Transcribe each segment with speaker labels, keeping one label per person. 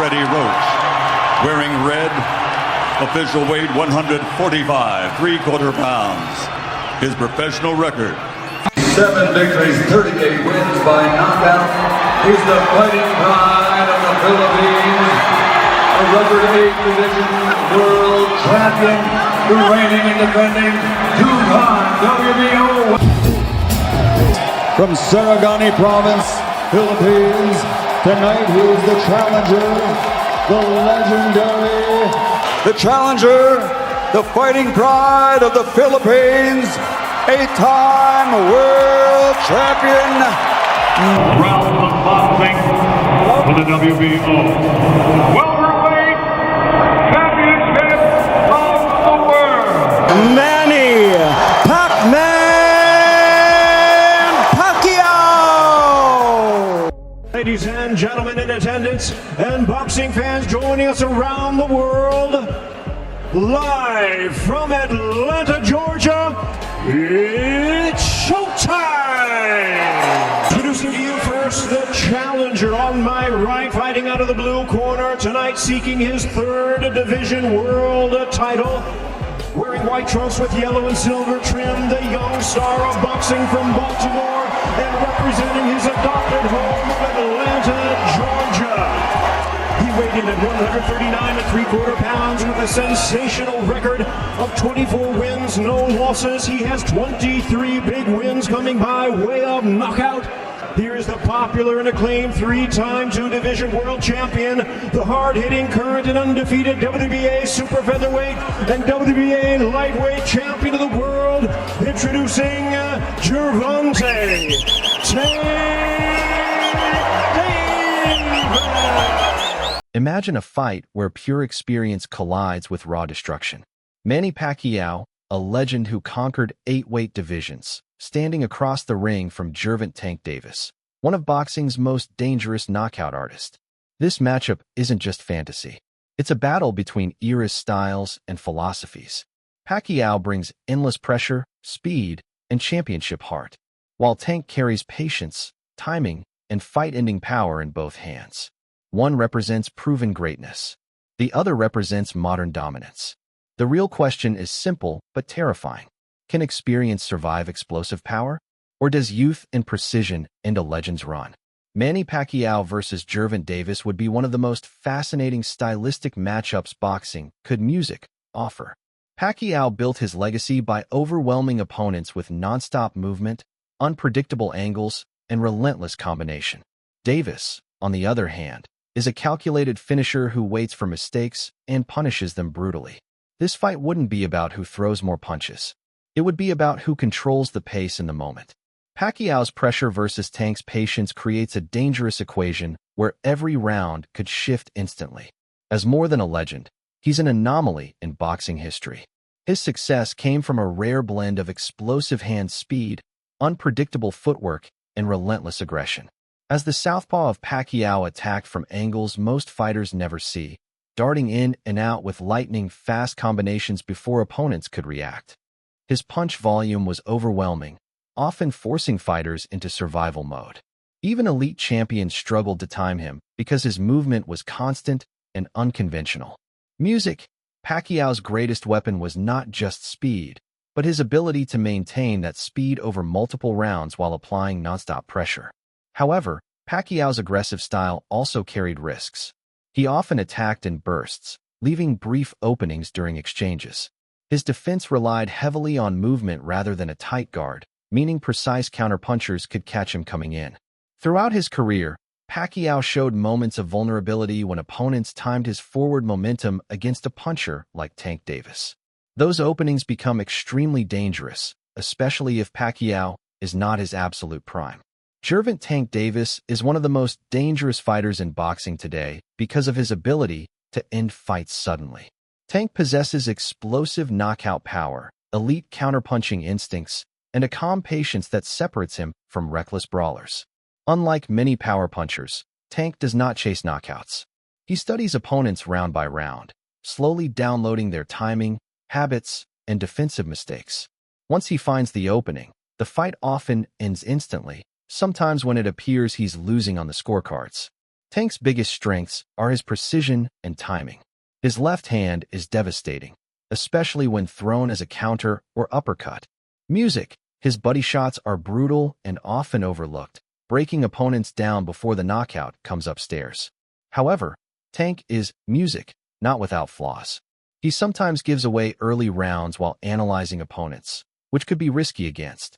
Speaker 1: Freddie Roach. Wearing red, official weight 145, 3/4 pounds. His professional record:
Speaker 2: 7 victories, 38 wins by knockout. He's the fighting pride of the Philippines. A rubber 8 division world champion, reigning and defending 2-time WBO. From Sarangani Province, Philippines, tonight he's the challenger, the legendary, the challenger, the fighting pride of the Philippines, 8-time world champion.
Speaker 3: Round of boxing for the WBO welterweight championship of the world.
Speaker 4: Manny Pacquiao!
Speaker 5: Ladies and gentlemen in attendance and boxing fans joining us around the world, live from Atlanta, Georgia, it's showtime! Introducing to you first the challenger on my right, fighting out of the blue corner tonight, seeking his 3rd division world title. Wearing white trunks with yellow and silver trim, the young star of boxing from Baltimore and representing his adopted home of Atlanta, Georgia. He weighed in at 139 3/4 pounds with a sensational record of 24 wins, no losses. He has 23 big wins coming by way of knockout. Here's the popular and acclaimed 3-time 2-division world champion, the hard-hitting, current and undefeated WBA super featherweight and WBA lightweight champion of the world, introducing Gervonta.
Speaker 6: Imagine a fight where pure experience collides with raw destruction. Manny Pacquiao, a legend who conquered 8 weight divisions, standing across the ring from Gervonta "Tank" Davis, one of boxing's most dangerous knockout artists. This matchup isn't just fantasy. It's a battle between eras, styles, and philosophies. Pacquiao brings endless pressure, speed, and championship heart, while Tank carries patience, timing, and fight-ending power in both hands. One represents proven greatness. The other represents modern dominance. The real question is simple but terrifying. Can experience survive explosive power? Or does youth and precision end a legend's run? Manny Pacquiao versus Gervonta Davis would be one of the most fascinating stylistic matchups boxing could music offer. Pacquiao built his legacy by overwhelming opponents with nonstop movement, unpredictable angles, and relentless combination. Davis, on the other hand, is a calculated finisher who waits for mistakes and punishes them brutally. This fight wouldn't be about who throws more punches. It would be about who controls the pace in the moment. Pacquiao's pressure versus Tank's patience creates a dangerous equation where every round could shift instantly. As more than a legend, he's an anomaly in boxing history. His success came from a rare blend of explosive hand speed, unpredictable footwork, and relentless aggression. As the southpaw of Pacquiao attacked from angles most fighters never see, darting in and out with lightning-fast combinations before opponents could react. His punch volume was overwhelming, often forcing fighters into survival mode. Even elite champions struggled to time him because his movement was constant and unconventional. Music, Pacquiao's greatest weapon was not just speed, but his ability to maintain that speed over multiple rounds while applying nonstop pressure. However, Pacquiao's aggressive style also carried risks. He often attacked in bursts, leaving brief openings during exchanges. His defense relied heavily on movement rather than a tight guard, meaning precise counterpunchers could catch him coming in. Throughout his career, Pacquiao showed moments of vulnerability when opponents timed his forward momentum against a puncher like Tank Davis. Those openings become extremely dangerous, especially if Pacquiao is not his absolute prime. Gervonta "Tank" Davis is one of the most dangerous fighters in boxing today because of his ability to end fights suddenly. Tank possesses explosive knockout power, elite counterpunching instincts, and a calm patience that separates him from reckless brawlers. Unlike many power punchers, Tank does not chase knockouts. He studies opponents round by round, slowly downloading their timing, habits, and defensive mistakes. Once he finds the opening, the fight often ends instantly, sometimes when it appears he's losing on the scorecards. Tank's biggest strengths are his precision and timing. His left hand is devastating, especially when thrown as a counter or uppercut. Music. His body shots are brutal and often overlooked, breaking opponents down before the knockout comes upstairs. However, Tank is music, not without flaws. He sometimes gives away early rounds while analyzing opponents, which could be risky against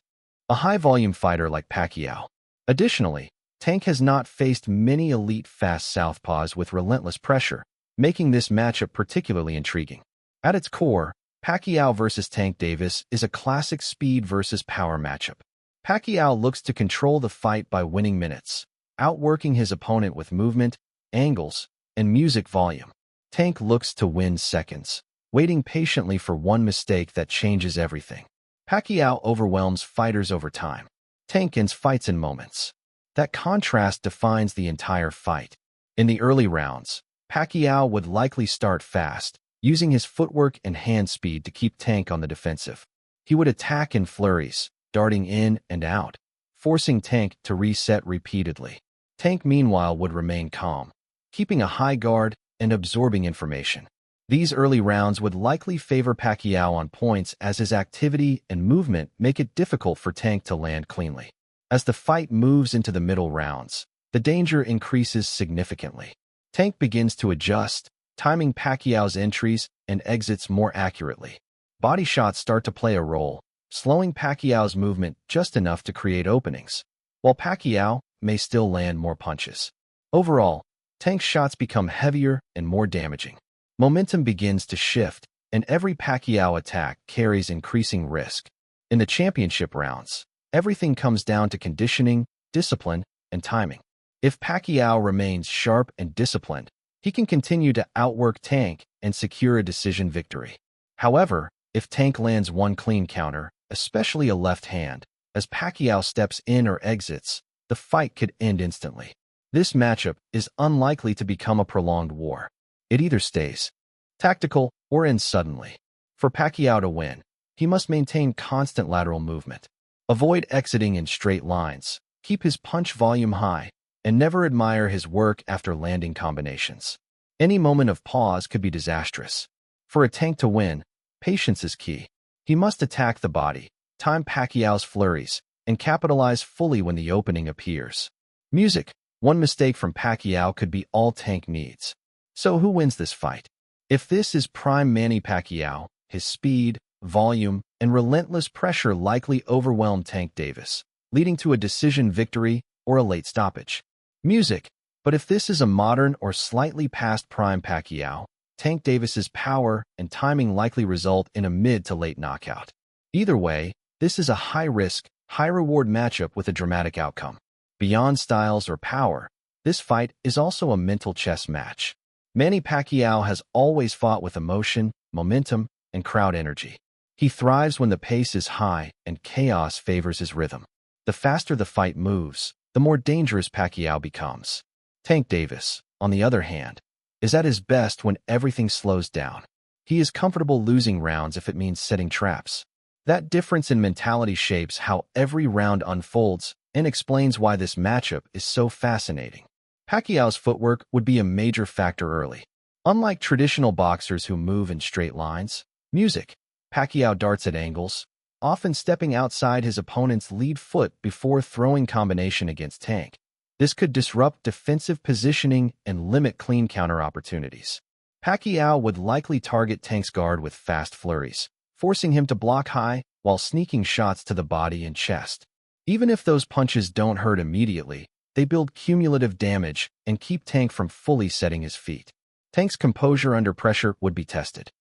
Speaker 6: a high-volume fighter like Pacquiao. Additionally, Tank has not faced many elite fast southpaws with relentless pressure, making this matchup particularly intriguing. At its core, Pacquiao versus Tank Davis is a classic speed versus power matchup. Pacquiao looks to control the fight by winning minutes, outworking his opponent with movement, angles, and music volume. Tank looks to win seconds, waiting patiently for one mistake that changes everything. Pacquiao overwhelms fighters over time. Tank ends fights in moments. That contrast defines the entire fight. In the early rounds, Pacquiao would likely start fast, using his footwork and hand speed to keep Tank on the defensive. He would attack in flurries, darting in and out, forcing Tank to reset repeatedly. Tank, meanwhile, would remain calm, keeping a high guard and absorbing information. These early rounds would likely favor Pacquiao on points as his activity and movement make it difficult for Tank to land cleanly. As the fight moves into the middle rounds, the danger increases significantly. Tank begins to adjust, timing Pacquiao's entries and exits more accurately. Body shots start to play a role, slowing Pacquiao's movement just enough to create openings, while Pacquiao may still land more punches. Overall, Tank's shots become heavier and more damaging. Momentum begins to shift, and every Pacquiao attack carries increasing risk. In the championship rounds, everything comes down to conditioning, discipline, and timing. If Pacquiao remains sharp and disciplined, he can continue to outwork Tank and secure a decision victory. However, if Tank lands one clean counter, especially a left hand, as Pacquiao steps in or exits, the fight could end instantly. This matchup is unlikely to become a prolonged war. It either stays tactical or ends suddenly. For Pacquiao to win, he must maintain constant lateral movement, avoid exiting in straight lines, keep his punch volume high, and never admire his work after landing combinations. Any moment of pause could be disastrous. For a Tank to win, patience is key. He must attack the body, time Pacquiao's flurries, and capitalize fully when the opening appears. Music. One mistake from Pacquiao could be all Tank needs. So who wins this fight? If this is prime Manny Pacquiao, his speed, volume, and relentless pressure likely overwhelm Tank Davis, leading to a decision victory or a late stoppage. Music. But if this is a modern or slightly past prime Pacquiao, Tank Davis's power and timing likely result in a mid to late knockout. Either way, this is a high-risk, high-reward matchup with a dramatic outcome. Beyond styles or power, this fight is also a mental chess match. Manny Pacquiao has always fought with emotion, momentum, and crowd energy. He thrives when the pace is high and chaos favors his rhythm. The faster the fight moves, the more dangerous Pacquiao becomes. Tank Davis, on the other hand, is at his best when everything slows down. He is comfortable losing rounds if it means setting traps. That difference in mentality shapes how every round unfolds and explains why this matchup is so fascinating. Pacquiao's footwork would be a major factor early. Unlike traditional boxers who move in straight lines, music, Pacquiao darts at angles, often stepping outside his opponent's lead foot before throwing combination against Tank. This could disrupt defensive positioning and limit clean counter opportunities. Pacquiao would likely target Tank's guard with fast flurries, forcing him to block high while sneaking shots to the body and chest. Even if those punches don't hurt immediately, they build cumulative damage and keep Tank from fully setting his feet. Tank's composure under pressure would be tested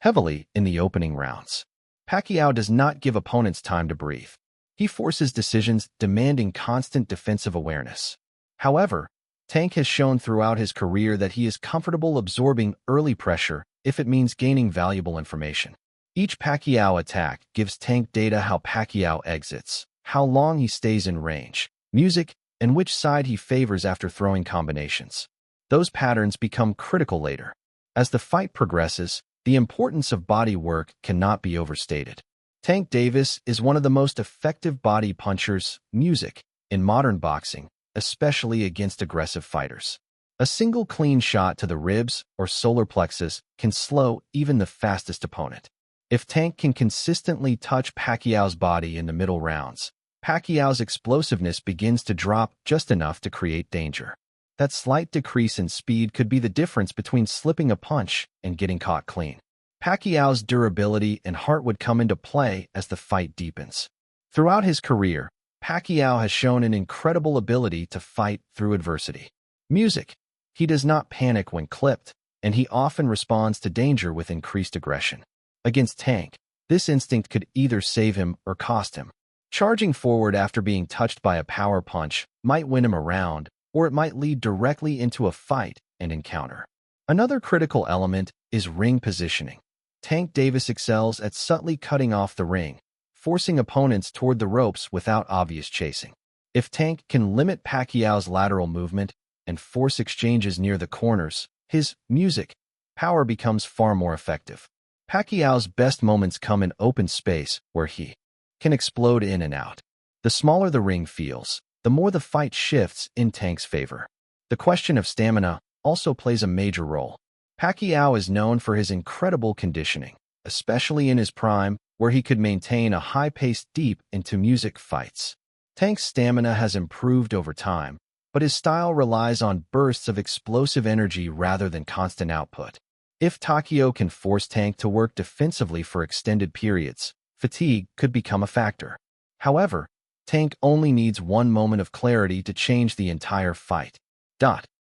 Speaker 6: heavily in the opening rounds. Pacquiao does not give opponents time to breathe. He forces decisions demanding constant defensive awareness. However, Tank has shown throughout his career that he is comfortable absorbing early pressure if it means gaining valuable information. Each Pacquiao attack gives Tank data how Pacquiao exits, how long he stays in range, music, and which side he favors after throwing combinations. Those patterns become critical later. As the fight progresses, the importance of body work cannot be overstated. Tank Davis is one of the most effective body punchers, music, in modern boxing, especially against aggressive fighters. A single clean shot to the ribs or solar plexus can slow even the fastest opponent. If Tank can consistently touch Pacquiao's body in the middle rounds, Pacquiao's explosiveness begins to drop just enough to create danger. That slight decrease in speed could be the difference between slipping a punch and getting caught clean. Pacquiao's durability and heart would come into play as the fight deepens. Throughout his career, Pacquiao has shown an incredible ability to fight through adversity. Music. He does not panic when clipped, and he often responds to danger with increased aggression. Against Tank, this instinct could either save him or cost him. Charging forward after being touched by a power punch might win him a round, or it might lead directly into a fight and encounter. Another critical element is ring positioning. Tank Davis excels at subtly cutting off the ring, forcing opponents toward the ropes without obvious chasing. If Tank can limit Pacquiao's lateral movement and force exchanges near the corners, his music power becomes far more effective. Pacquiao's best moments come in open space where he can explode in and out. The smaller the ring feels, the more the fight shifts in Tank's favor. The question of stamina also plays a major role. Pacquiao is known for his incredible conditioning, especially in his prime, where he could maintain a high pace deep into music fights. Tank's stamina has improved over time, but his style relies on bursts of explosive energy rather than constant output. If Pacquiao can force Tank to work defensively for extended periods, fatigue could become a factor. However, Tank only needs one moment of clarity to change the entire fight.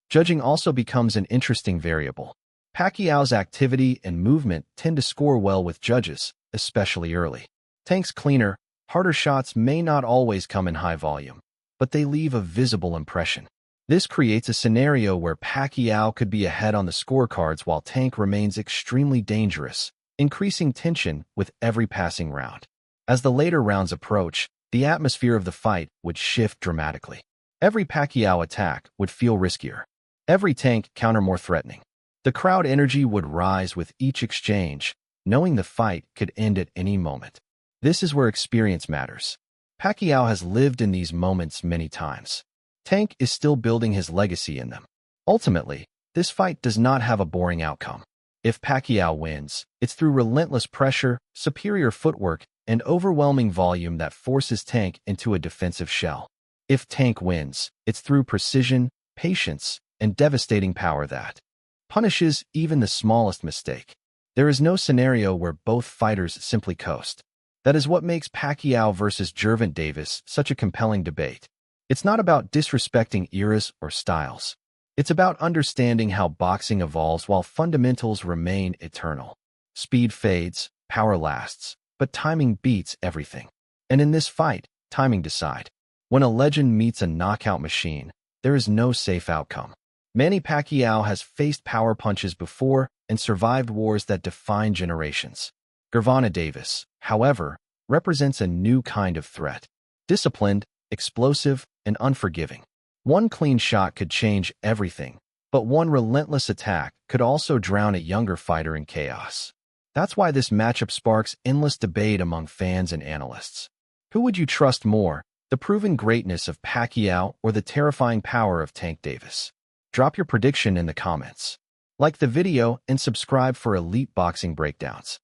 Speaker 6: Judging also becomes an interesting variable. Pacquiao's activity and movement tend to score well with judges, especially early. Tank's cleaner, harder shots may not always come in high volume, but they leave a visible impression. This creates a scenario where Pacquiao could be ahead on the scorecards while Tank remains extremely dangerous, increasing tension with every passing round. As the later rounds approach, the atmosphere of the fight would shift dramatically. Every Pacquiao attack would feel riskier. Every Tank counter more threatening. The crowd energy would rise with each exchange, knowing the fight could end at any moment. This is where experience matters. Pacquiao has lived in these moments many times. Tank is still building his legacy in them. Ultimately, this fight does not have a boring outcome. If Pacquiao wins, it's through relentless pressure, superior footwork, and overwhelming volume that forces Tank into a defensive shell. If Tank wins, it's through precision, patience, and devastating power that punishes even the smallest mistake. There is no scenario where both fighters simply coast. That is what makes Pacquiao versus Gervonta Davis such a compelling debate. It's not about disrespecting eras or styles. It's about understanding how boxing evolves while fundamentals remain eternal. Speed fades, power lasts, but timing beats everything. And in this fight, timing decides. When a legend meets a knockout machine, there is no safe outcome. Manny Pacquiao has faced power punches before and survived wars that define generations. Gervonta Davis, however, represents a new kind of threat. Disciplined, explosive, and unforgiving. One clean shot could change everything, but one relentless attack could also drown a younger fighter in chaos. That's why this matchup sparks endless debate among fans and analysts. Who would you trust more, the proven greatness of Pacquiao or the terrifying power of Tank Davis? Drop your prediction in the comments. Like the video and subscribe for elite boxing breakdowns.